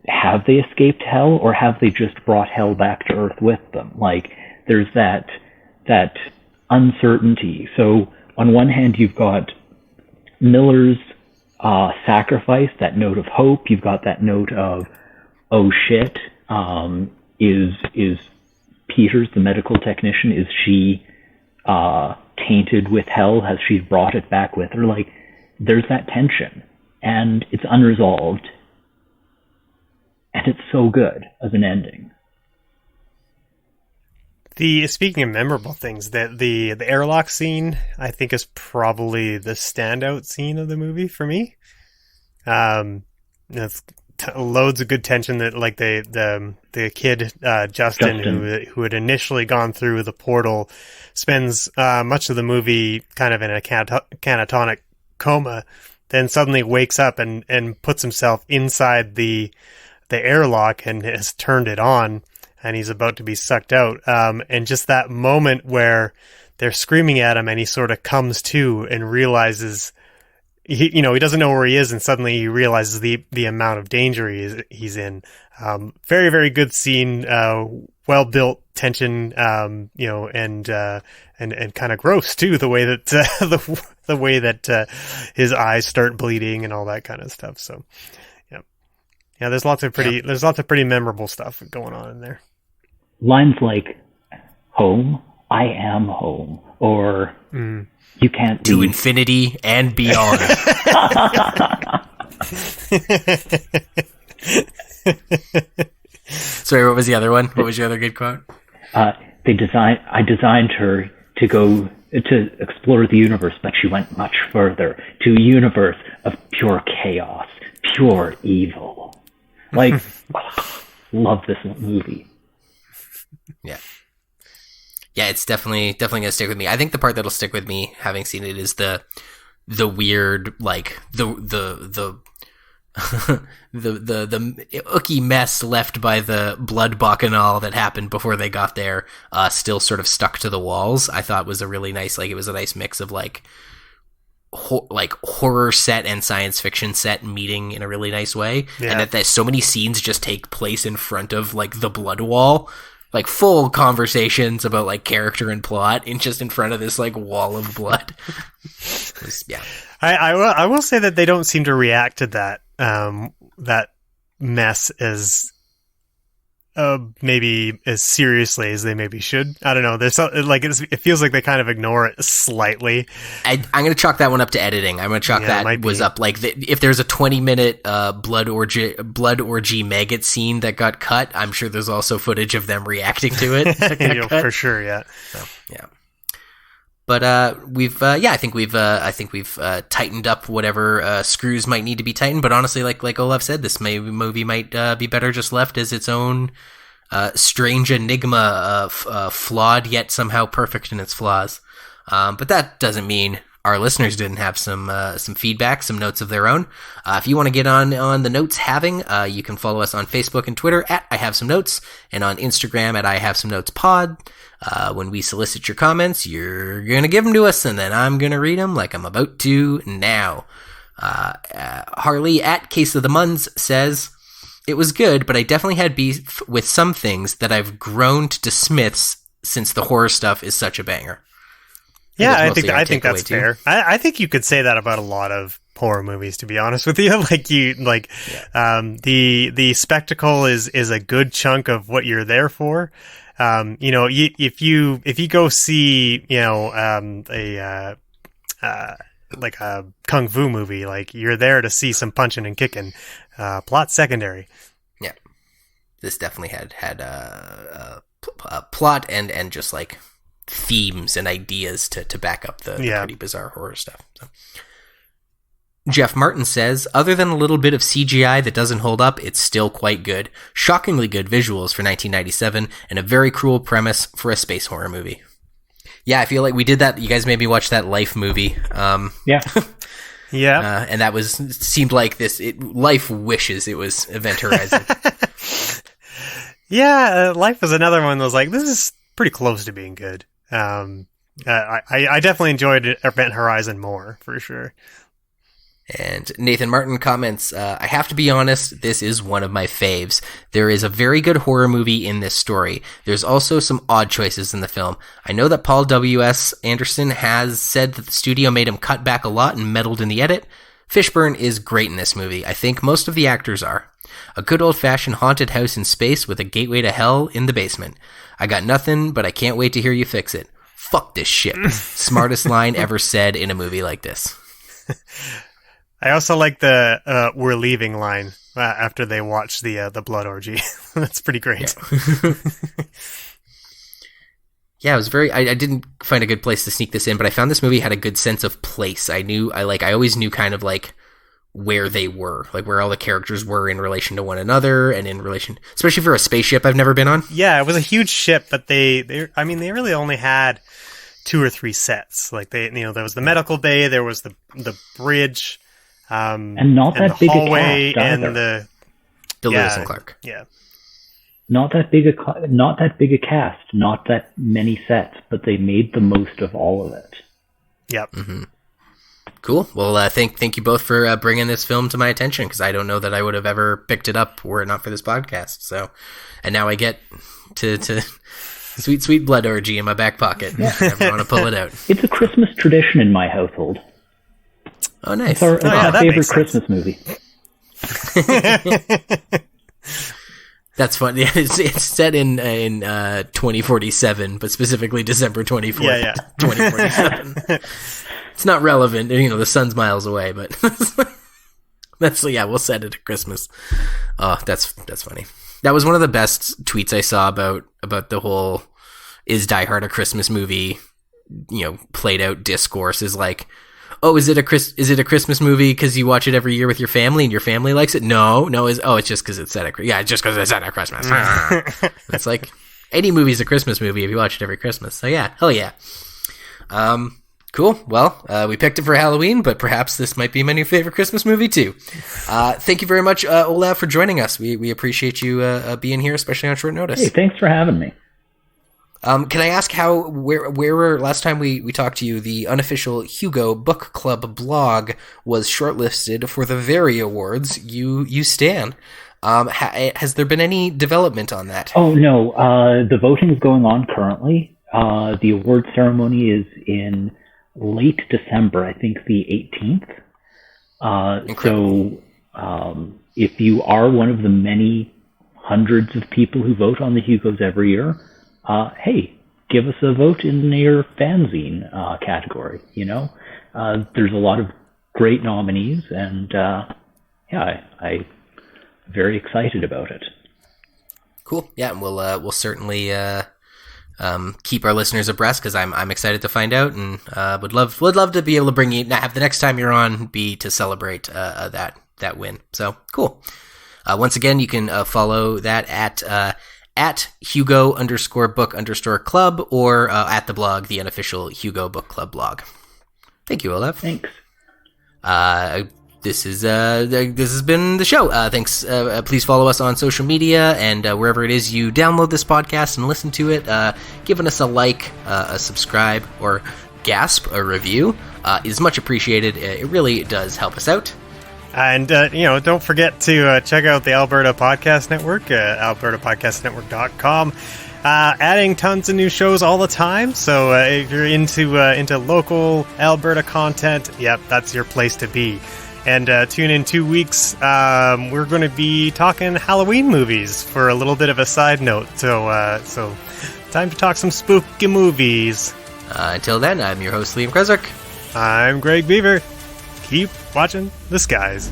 Speaker 4: have they escaped hell or have they just brought hell back to Earth with them? Like, there's that uncertainty. So on one hand, you've got Miller's sacrifice, that note of hope. You've got that note of, oh shit, is Peters, the medical technician, is she tainted with hell? Has she brought it back with her? Like, there's that tension, and it's unresolved, and it's so good as an ending.
Speaker 3: Speaking of memorable things, the airlock scene, I think, is probably the standout scene of the movie for me. It's loads of good tension that, like, the kid Justin, who had initially gone through the portal, spends much of the movie kind of in a catatonic coma, then suddenly wakes up and puts himself inside the airlock and has turned it on, and he's about to be sucked out. And just that moment where they're screaming at him and he sort of comes to and realizes he doesn't know where he is, and suddenly he realizes the amount of danger he's in. Very, very good scene, well built tension, and kind of gross too, the way that the way that his eyes start bleeding and all that kind of stuff. So yeah, there's lots of pretty memorable stuff going on in there.
Speaker 4: Lines like "Home, I am home," or "You can't
Speaker 2: to
Speaker 4: leave.
Speaker 2: Infinity and beyond." Sorry, what was the other one? What was your other good quote?
Speaker 4: I designed her to go to explore the universe, but she went much further, to a universe of pure chaos, pure evil. Like, love this movie.
Speaker 2: Yeah. Yeah, it's definitely gonna stick with me. I think the part that'll stick with me, having seen it, is the weird, like the ooky mess left by the blood bacchanal that happened before they got there, still sort of stuck to the walls. I thought was a really nice, like, it was a nice mix of like horror set and science fiction set meeting in a really nice way. And that so many scenes just take place in front of like the blood wall, like full conversations about like character and plot in front of this like wall of blood. Yeah.
Speaker 3: I will say that they don't seem to react to that that mess as maybe as seriously as they maybe should. I don't know. There's like it feels like they kind of ignore it slightly.
Speaker 2: I'm going to chalk that one up to editing. I'm going to chalk that was up like if there's a 20-minute blood orgy maggot scene that got cut, I'm sure there's also footage of them reacting to it.
Speaker 3: For sure, yeah.
Speaker 2: So, yeah. But I think we've tightened up whatever screws might need to be tightened. But honestly, like Olav said, this movie might be better just left as its own strange enigma, flawed yet somehow perfect in its flaws. But that doesn't mean our listeners didn't have some feedback, some notes of their own. If you want to get on the notes having, you can follow us on Facebook and Twitter at I Have Some Notes, and on Instagram at I Have Some Notes Pod. When we solicit your comments, you're going to give them to us, and then I'm going to read them like I'm about to now. Harley at Case of the Muns says, it was good, but I definitely had beef with some things that I've grown to dismiss since the horror stuff is such a banger.
Speaker 3: Yeah, I think that's fair. I think you could say that about a lot of horror movies, to be honest with you. The spectacle is a good chunk of what you're there for. If you go see, a kung fu movie, like you're there to see some punching and kicking. Plot secondary.
Speaker 2: Yeah, this definitely had plot and just like themes and ideas to back up the pretty bizarre horror stuff. So. Jeff Martin says, other than a little bit of CGI that doesn't hold up, it's still quite good. Shockingly good visuals for 1997, and a very cruel premise for a space horror movie. Yeah, I feel like we did that. You guys made me watch that Life movie.
Speaker 4: Yeah.
Speaker 3: Yeah.
Speaker 2: And that seemed like Life wishes it was Event Horizon.
Speaker 3: Yeah, Life was another one that was like, this is pretty close to being good. I definitely enjoyed Event Horizon more, for sure.
Speaker 2: And Nathan Martin comments, I have to be honest, this is one of my faves. There is a very good horror movie in this story. There's also some odd choices in the film. I know that Paul W.S. Anderson has said that the studio made him cut back a lot and meddled in the edit. Fishburne is great in this movie. I think most of the actors are. A good old-fashioned haunted house in space with a gateway to hell in the basement. I got nothing, but I can't wait to hear you fix it. Fuck this shit. Smartest line ever said in a movie like this.
Speaker 3: I also like the "we're leaving" line after they watch the blood orgy. That's pretty great.
Speaker 2: Yeah, it was I didn't find a good place to sneak this in, but I found this movie had a good sense of place. I always knew kind of like where they were, like where all the characters were in relation to one another, and in relation, especially for a spaceship I've never been on.
Speaker 3: Yeah, it was a huge ship, but they really only had 2 or 3 sets. Like there was the medical bay, there was the bridge.
Speaker 4: And not that big
Speaker 3: hallway
Speaker 4: a cast
Speaker 3: and
Speaker 4: either.
Speaker 2: The Lewis and Clark.
Speaker 3: Yeah.
Speaker 4: Not that big a cast, not that many sets, but they made the most of all of it.
Speaker 3: Yep.
Speaker 2: Mm-hmm. Cool. Well, thank you both for bringing this film to my attention, because I don't know that I would have ever picked it up were it not for this podcast. So, and now I get to sweet blood orgy in my back pocket. Yeah. I never want to pull it out.
Speaker 4: It's a Christmas tradition in my household.
Speaker 2: Oh, nice.
Speaker 4: It's our favorite Christmas movie.
Speaker 2: That's fun. Yeah, it's set in 2047, but specifically December 2047. It's not relevant. The sun's miles away, but we'll set it at Christmas. Oh, that's funny. That was one of the best tweets I saw about the whole "Is Die Hard a Christmas movie?" Played out discourse is like, oh, is it a Christmas movie because you watch it every year with your family and your family likes it? No, it's just because it's set at Christmas. Yeah, it's just because it's set at Christmas. It's like, Any movie's a Christmas movie if you watch it every Christmas. So yeah, hell yeah. Cool. Well, we picked it for Halloween, but perhaps this might be my new favorite Christmas movie too. Thank you very much, Olav, for joining us. We appreciate you being here, especially on short notice.
Speaker 4: Hey, thanks for having me.
Speaker 2: Can I ask where last time we talked to you, the unofficial Hugo Book Club blog was shortlisted for the Very Awards. You stand. Has there been any development on that?
Speaker 4: Oh, no. The voting is going on currently. The award ceremony is in late December, I think the 18th. So if you are one of the many hundreds of people who vote on the Hugos every year, hey, give us a vote in your fanzine category. There's a lot of great nominees, and I'm very excited about it.
Speaker 2: Cool. Yeah, and we'll certainly keep our listeners abreast, because I'm excited to find out, and would love to be able to bring you, have the next time you're on be to celebrate that win. So cool. Once again, you can follow that at Hugo_book_club, or at the blog, the unofficial Hugo Book Club blog. Thank you, Olav.
Speaker 4: Thanks.
Speaker 2: This has been the show. Thanks. Please follow us on social media and wherever it is you download this podcast and listen to it. Giving us a like, a subscribe, or gasp, a review is much appreciated. It really does help us out.
Speaker 3: And, don't forget to check out the Alberta Podcast Network, albertapodcastnetwork.com. Adding tons of new shows all the time. So if you're into local Alberta content, yep, that's your place to be. And tune in 2 weeks. We're going to be talking Halloween movies for a little bit of a side note. So time to talk some spooky movies.
Speaker 2: Until then, I'm your host, Liam Kreswick.
Speaker 3: I'm Greg Beaver. Keep watching the skies.